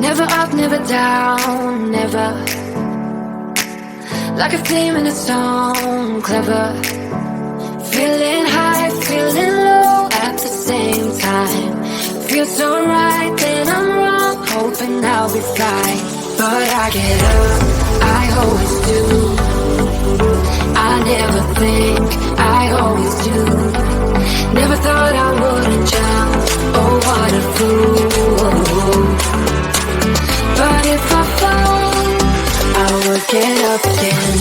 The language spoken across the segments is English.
Never up, never down, never. Like a flame in a stone, clever. Feeling high, feeling low at the same time. Feels so right, then I'm wrong, hoping I'll be fine. But I get up, I always do. I never think, I always do. Never thought I wouldn't jump, oh what a fool. But if I fall, I will get up again.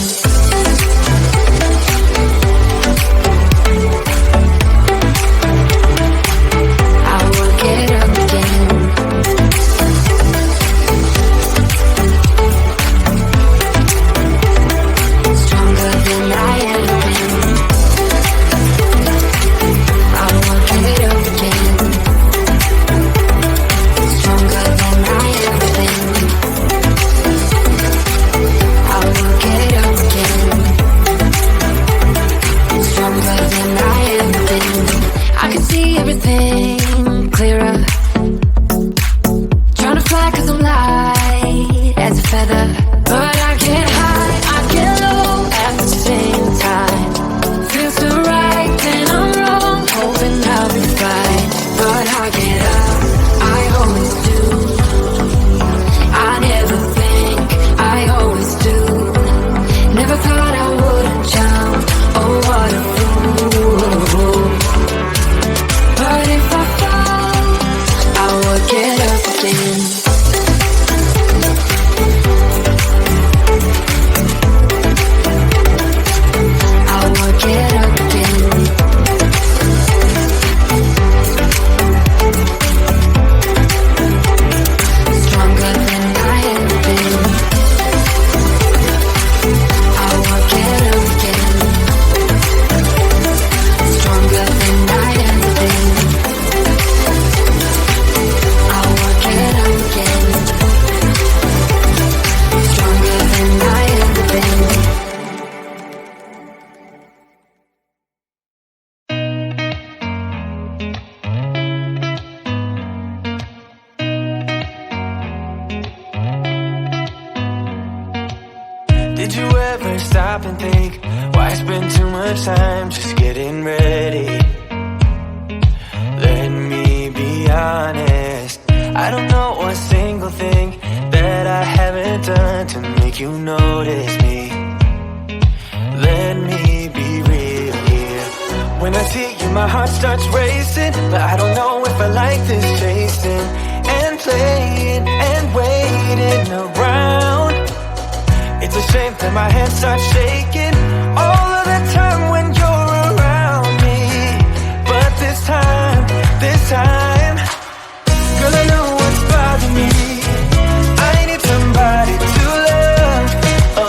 I will get up again. Stronger than I ever been. I will get up again. Stronger than I ever been. I will get up again. Stronger than I ever been. I can see everything clearer. Trying to fly 'cause I'm light as a feather. But I get high, I get low at the same time. Feels so right, then I'm wrong, hoping I'll be fine. But I get up, I always do. I never think, I always do. Never thought I wouldn't jump, oh what a fool. But if I fall, I will get up again. I will get up again. Stronger than I ever been. I will get up again. Stronger than I ever been. I will get up again. Stronger than I ever been. Did you ever stop and think, why spend too much time just getting ready? Let me be honest, I don't know a single thing that I haven't done to make you notice me. Let me be real here. When I see you, my heart starts racing, but I don't know if I like this chasing and playing and waiting around. It's a shame that my hands start shaking all of the time when you're around me. But this time, girl, I know what's bothering me. I need somebody to love. Oh,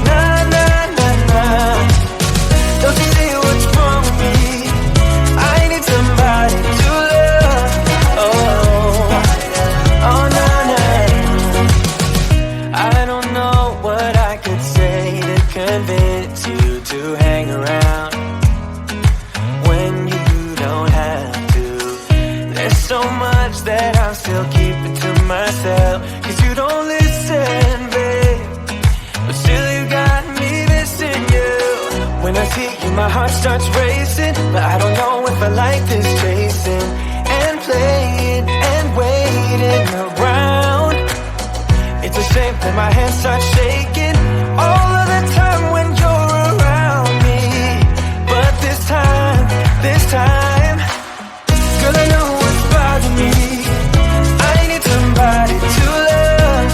nah, nah, nah, nah. Don't you see what's wrong with me? I need somebody to love. Oh, oh, nah, nah. I don't know what I could say to convince you to hang around when you don't have to. There's so much that I'm still keeping to myself, 'cause you don't listen, babe. But still you got me missing you. When I see you, my heart starts racing, but I don't know if I like this chasing and playing and waiting around. It's a shame that my hands start shaking all of the time when you're around me. But this time, girl, I know what's bothering me. I need somebody to love.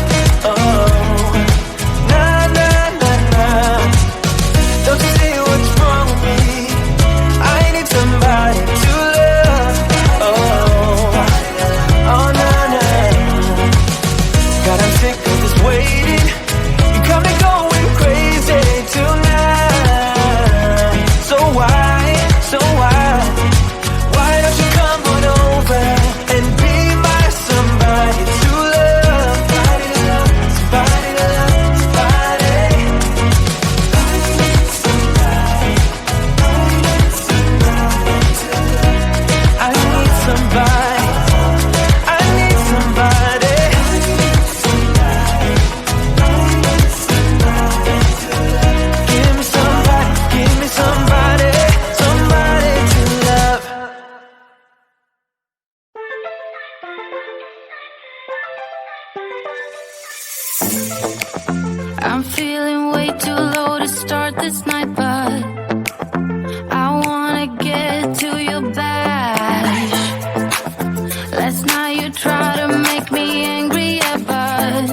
Oh, nah, nah, nah, nah. Don't you see what's wrong with me? I need somebody to love. Oh, oh, nah, nah. God, I'm sick of this waiting. You come I'm feeling way too low to start this night, but I wanna get to your back. Last night you tried to make me angry, yeah, but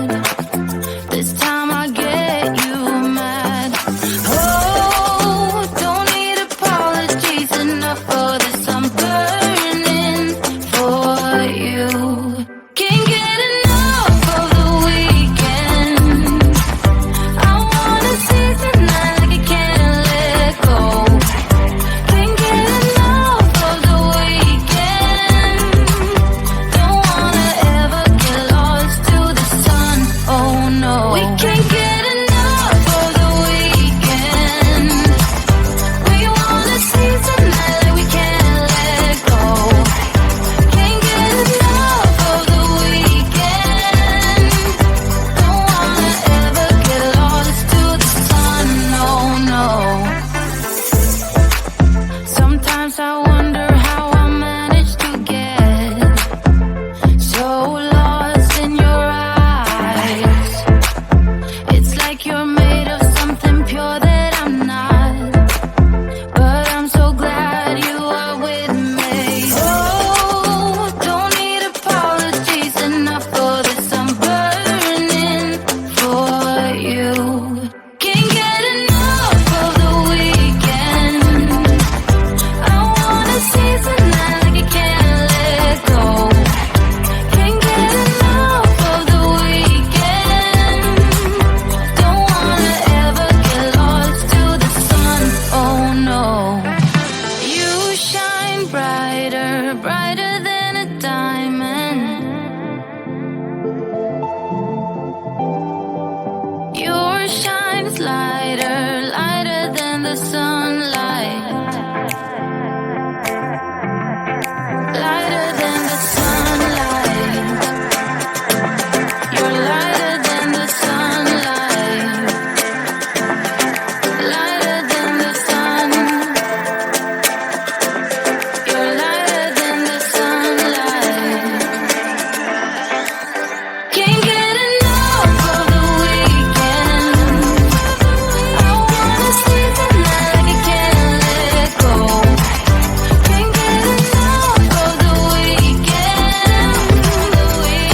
this time I get you mad. Oh, don't need apologies enough for this. I'm burning for you. Can't get enough of the weekend. I wanna seize the night like I can't let go. Can't get enough of the weekend. Don't wanna ever get lost to the sun. Oh no, we can't get enough of the weekend. We wanna seize the night like we can't let go. Can't get enough of the weekend. Don't wanna ever get lost to the sun. No, no. Sometimes I wonder how I managed to get so lost in your eyes. It's like you're made of something pure that I'm not, but I'm so glad you are with me. Oh, don't need apologies enough for this. I'm burning for you. Can't get enough of the weekend. I wanna seize the night like I can't let go. Can't get enough of the weekend. Don't wanna ever get lost to the sun. Oh no. You shine brighter, brighter than a diamond. Yours shines lighter, lighter than the sunlight. Lighter than the sunlight. You're lighter than the sunlight. Lighter than the sun. You're lighter than the sunlight. Can't get enough of the weekend. I wanna seize the night like I can't let go. Can't get enough of the weekend.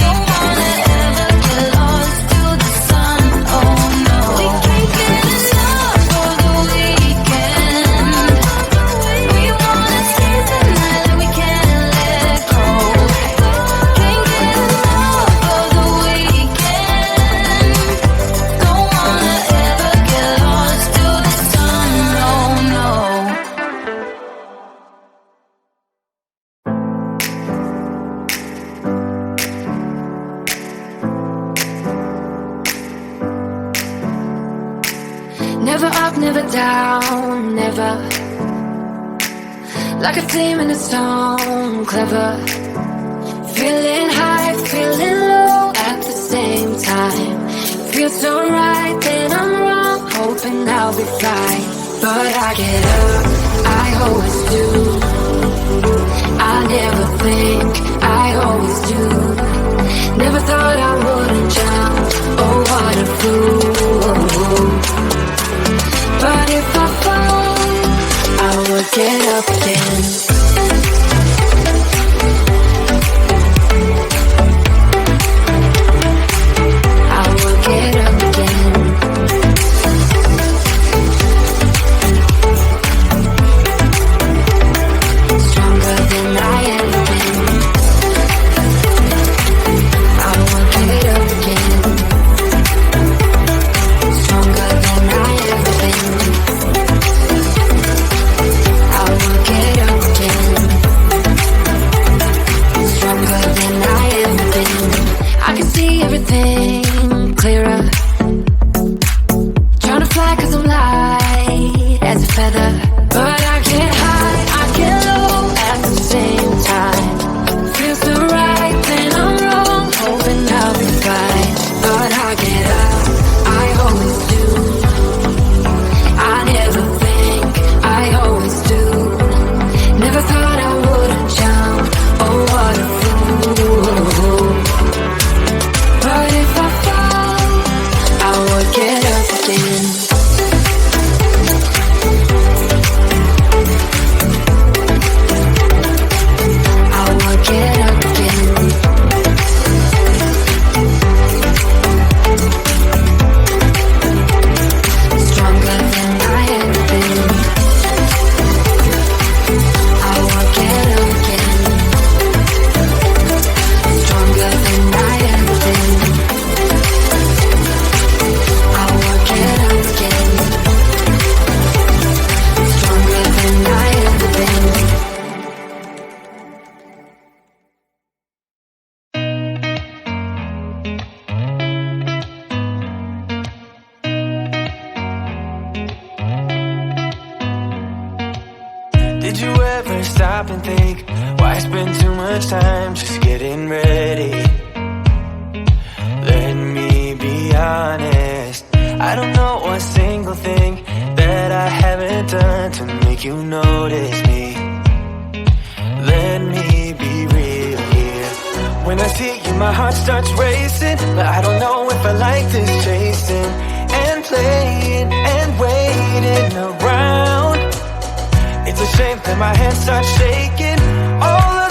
Don't wanna ever get lost to the sun. Oh no, we can't get enough of the weekend. We wanna seize the night like we can't let go. Can't get enough of the weekend. Don't wanna ever get lost to the sun. No, no. Never up, never down, never. Like a theme in a song, clever. Feeling high, feeling low at the same time. Feels so right, then I'm wrong, hoping I'll be fine. But I get up, I always do. I never think, I always do. Never thought I wouldn't jump, oh what a fool. But if I fall, I will get up again. I will get up again. Stronger than I ever been. stop and think, why spend too much time just getting ready? Let me be honest, I don't know a single thing that I haven't done to make you notice me. Let me be real here. When I see you, my heart starts racing, but I don't know if I like this chasing and playing and waiting around. It's a shame that my hands start shaking all